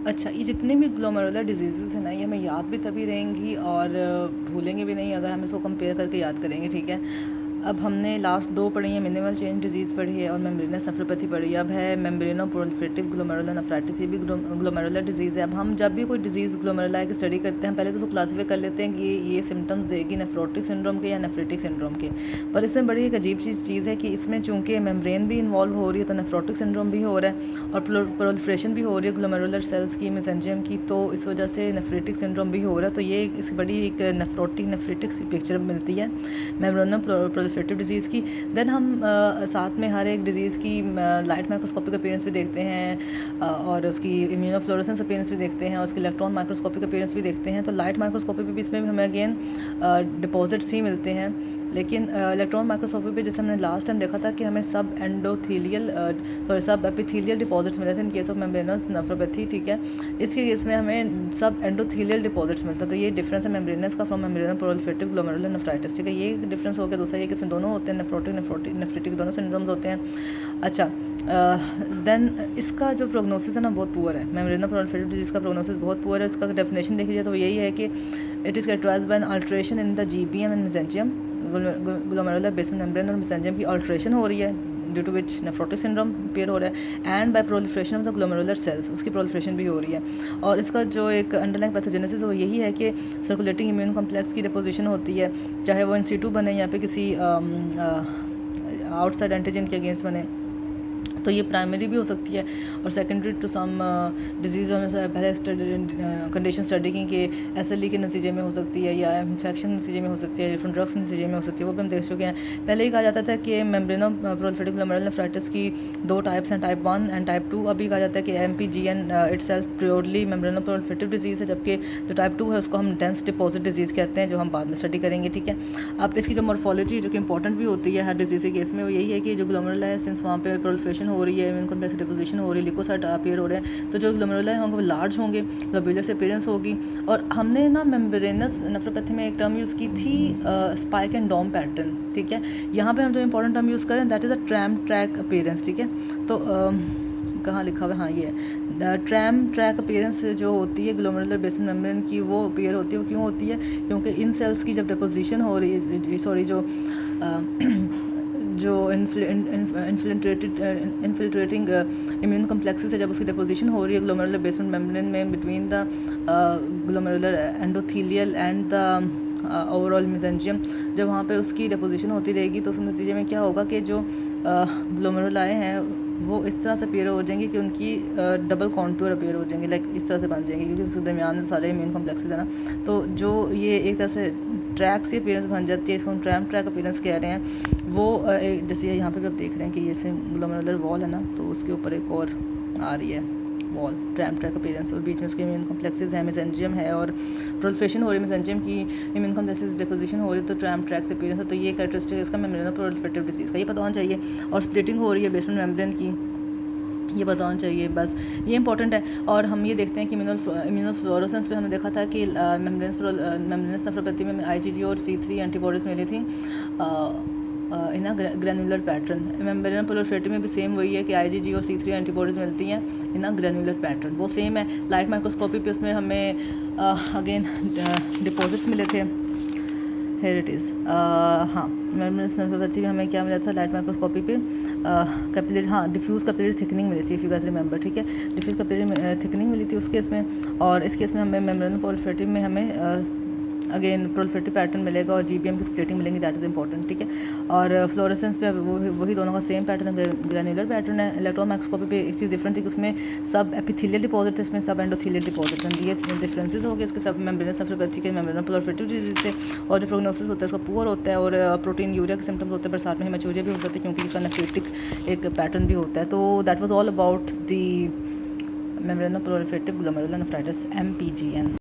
अच्छा, ये जितनी भी ग्लोमेरुलर डिजीज़ेज़ हैं ना, ये हमें याद भी तभी रहेंगी और भूलेंगे भी नहीं अगर हम इसको कंपेयर करके याद करेंगे, ठीक है। अब हमने लास्ट दो पढ़ी हैं, मिनिमल चेंज डिजीज़ पढ़ी है और मेम्ब्रेनस नेफ्रोपैथी पढ़ी है। अब है मेम्ब्रेनो प्रोलिफरेटिव ग्लोमेरुलर नेफ्राइटिस, ये भी ग्लोमेरुलर डिजीज़ है। अब हम जब भी कोई डिजीज़ ग्लोमेरुलाई की स्टडी करते हैं, पहले तो उसको क्लासीफाई कर लेते हैं कि ये सिम्टम्स देगी नेफ्रोटिक सिंड्रोम के या नेफ्रिटिक सिंड्रोम के। पर इसमें बड़ी एक अजीब चीज़ है कि इसमें चूँकि मेम्ब्रेन भी इन्वॉल्व हो रही है, तो नेफ्रोटिक सिंड्रोम भी हो रहा है और प्रोलिफरेशन भी हो रही है ग्लोमेरुलर सेल्स की, मेसेंजियम की, तो इस वजह से नेफ्रिटिक सिंड्रोम भी हो रहा है। तो ये इस बड़ी एक नेफ्रिटिक सी पिक्चर मिलती है मेम्ब्रेनो प्रोलिफरेटिव डिजीज़ की। देन हम साथ में हर एक डिजीज़ की लाइट माइक्रोस्कोपिक अपीयरेंस भी देखते हैं और उसकी इम्यूनोफ्लोरेसेंस अपीयरेंस भी देखते हैं और उसकी इलेक्ट्रॉन माइक्रोस्कोपिक अपीयरेंस भी देखते हैं। तो लाइट माइक्रोस्कोपी पे भी इसमें भी हमें अगेन डिपॉजिट्स ही मिलते हैं, लेकिन इलेक्ट्रॉन माइक्रोस्कोपी पे जैसे हमने लास्ट टाइम देखा था कि हमें सब एंडोथीलियल सब एपिथीलियल डिपॉजिट्स मिले थे in case of membranous nephropathy, ठीक है। इसके केस में हमें सब एंडोथीलियल डिपॉजिट्स मिलता है। तो ये डिफरेंस है मेम्ब्रेनस का फ्रॉम मेम्ब्रेनो प्रोलिफरेटिव ग्लोमेरुलर नेफ्राइटिस, ठीक है। ये डिफरेंस हो गया। दूसरा ये कि इसमें दोनों होते हैं, नेफ्रिटिक दोनों सिंड्रोम्स होते हैं। अच्छा, देन इसका जो प्रोग्नोसिस है ना बहुत पुअर है। मेम्ब्रेनो प्रोलिफरेटिव डिजीज़ का प्रोग्नोसिस बहुत पुअर है। इसका डेफिनेशन देखिए तो यही है कि it is characterized by an alteration in the GBM and mesangium, glomerular basement membrane और मेसेंजियम की अल्ट्रेशन हो रही है due to which nephrotic syndrome appear हो रहा है, and by proliferation of the glomerular cells, उसकी प्रोलिफरेशन भी हो रही है। और इसका जो एक अंडरलाइंग पैथोजेनेसिस है वो यही है कि सर्कुलेटिंग इम्यून कॉम्प्लेक्स की डिपोजिशन होती है, चाहे वो इन सीटू बने या फिर किसी आउटसाइड एंटीजन के अगेंस्ट बने। तो ये प्राइमरी भी हो सकती है और सेकेंडरी टू सम डिजीज़ होने से पहले कंडीशन स्टडी की कि SLE के नतीजे में हो सकती है या इन्फेक्शन नतीजे में हो सकती है, डिफरेंट ड्रग्स नतीजे में हो सकती है, वो भी हम देख चुके हैं। पहले ही कहा जाता था कि मेम्ब्रेनो प्रोलिफरेटिव ग्लोमेरुलर नेफ्राइटिस की दो टाइप्स हैं, टाइप 1 एंड टाइप 2। अभी कहा जाता है कि MPGN itself purely membrano proliferative disease है, जबकि जो टाइप 2 है उसको हम डेंस डिपॉजिट डिजीज़ कहते हैं, जो हम बाद में स्टडी करेंगे, ठीक है। अब इसकी जो मॉर्फोलॉजी जो कि इंपॉर्टेंट भी होती है हर डिजीज़ के केस में, वो यही है कि जो ग्लोमेरुला है, सिंस वहाँ पे प्रोलिफरेशन हो रही है, इम्यून कॉम्प्लेक्स डिपोजिशन हो रही है, लिकोसाइट अपीयर हो रहे हैं, तो जो ग्लोमेरुला होंगे वो लार्ज होंगे, ग्लोब्यूलर से अपीयरेंस होगी। और हमने ना मेम्ब्रेनस नेफ्रोपैथी में एक टर्म यूज़ की थी स्पाइक एंड डॉम पैटर्न, ठीक है। यहाँ पे हम जो इंपॉर्टेंट टर्म यूज़ करें that is a tram track appearance, ठीक है। तो कहाँ लिखा हुआ है, हाँ ये है ट्रैम ट्रैक अपीयरेंस जो होती है ग्लोमेरुलर बेसमेंट मेम्ब्रेन की, वो अपीयर होती है। वो क्यों होती है? क्योंकि इन सेल्स की जब डिपोजिशन हो रही है, सॉरी जो इन्फिल्ट्रेटिंग इम्यून कॉम्प्लेक्सेस है, जब उसकी डिपोजिशन हो रही है ग्लोमेरुलर बेसमेंट मेम्ब्रेन में between the glomerular endothelial and the overall mesangium, जब वहाँ पे उसकी डिपोजिशन होती रहेगी तो उस नतीजे में क्या होगा कि जो ग्लोमेरुलाए हैं वो इस तरह से अपीयर हो जाएंगे कि उनकी डबल कॉन्टूर अपीयर हो जाएंगे, लाइक इस तरह से बन जाएंगे, क्योंकि उसके दरमियान में सारे इम्यून कॉम्प्लेक्सेस है ना। तो जो ये एक तरह से ट्रैक सी अपीयरेंस बन जाती है, इसको हम ट्रैम ट्रैक अपीयरेंस कह रहे हैं। वो जैसे यहाँ पे भी आप देख रहे हैं कि ये से ग्लोमेरुलर वॉल है ना, तो उसके ऊपर एक और आ रही है वॉल, ट्रैम ट्रैक अपीयरेंस, और बीच में उसके इम्यून कॉम्प्लेक्सेस है, मेसेंजियम है और प्रोलिफरेशन हो रही है मेसेंजियम की, इम्यून कॉम्प्लेक्सेस डिपोजिशन हो रही है, तो ट्रैम ट्रैक से अपीयरेंस है। तो ये कैरेक्टरिस्टिक इसका मेम्ब्रेनो प्रोलिफरेटिव डिजीज़ का ये पता होना चाहिए। और स्प्लिटिंग हो रही है बेसमेंट मेम्ब्रेन की, ये पता होना चाहिए, बस ये इंपॉर्टेंट है। और हम ये देखते हैं कि इम्यूनोफ्लोरेसेंस पे हमने देखा था कि मेम्ब्रेनस नेफ्रोपैथी में IgG और C3 एंटीबॉडीज़ मिली थी इन ग्रैनुलर पैटर्न। मेम्ब्रेनो प्रोलिफरेटिव में भी सेम वही है कि IgG और C3 एंटीबॉडीज़ मिलती हैं इन ग्रैनुलर पैटर्न, वो सेम है। लाइट माइक्रोस्कोपी पे उसमें हमें अगेन डिपॉजिट्स मिले थे, हेयर इट इज़, हाँ मेम्ब्रेनस नेफ्रोपैथी में हमें क्या मिला था लाइट माइक्रोस्कोपी पे, कैपिलरी, हाँ डिफ्यूज़ कैपिलरी थिकनिंग मिली थी, इफ़ यू गाइस रिमेंबर, ठीक है। डिफ्यूज़ कैपिलरी थिकनिंग मिली थी उस केस में। और इस केस में हमें मेम्ब्रेनो प्रोलिफरेटिव में हमें अगेन प्रोलिफरेटिव पैटर्न मिलेगा और GBM की स्प्लिटिंग मिलेंगी, दैट इज़ इंपॉर्टेंट, ठीक है। और फ्लोरेसेंस पे वही दोनों का सेम पैटर्न है, ग्रैनुलर पैटर्न है। इलेक्ट्रॉन माइक्रोस्कोपी पे एक चीज़ डिफरेंट थी कि उसमें सब एपिथेलियल डिपॉजिट थे, इसमें सब एंडोथेलियल डिपॉजिट हैं। ये डिफरेंसेस हो गए इसके सब मेम्ब्रेनस नेफ्रोपैथी के मेम्ब्रेनो प्रोलिफरेटिव डिजीज से। और जो प्रोग्नोसिस होता है उसका पुअर होता है और प्रोटीन यूरिया के सिम्टम्स होते हैं, पर साथ में हेमेचूरिया भी हो सकती है क्योंकि इसका नेफ्रेटिक एक पैटर्न भी होता है। तो that was all about the membrano proliferative glomerular nephritis MPGN।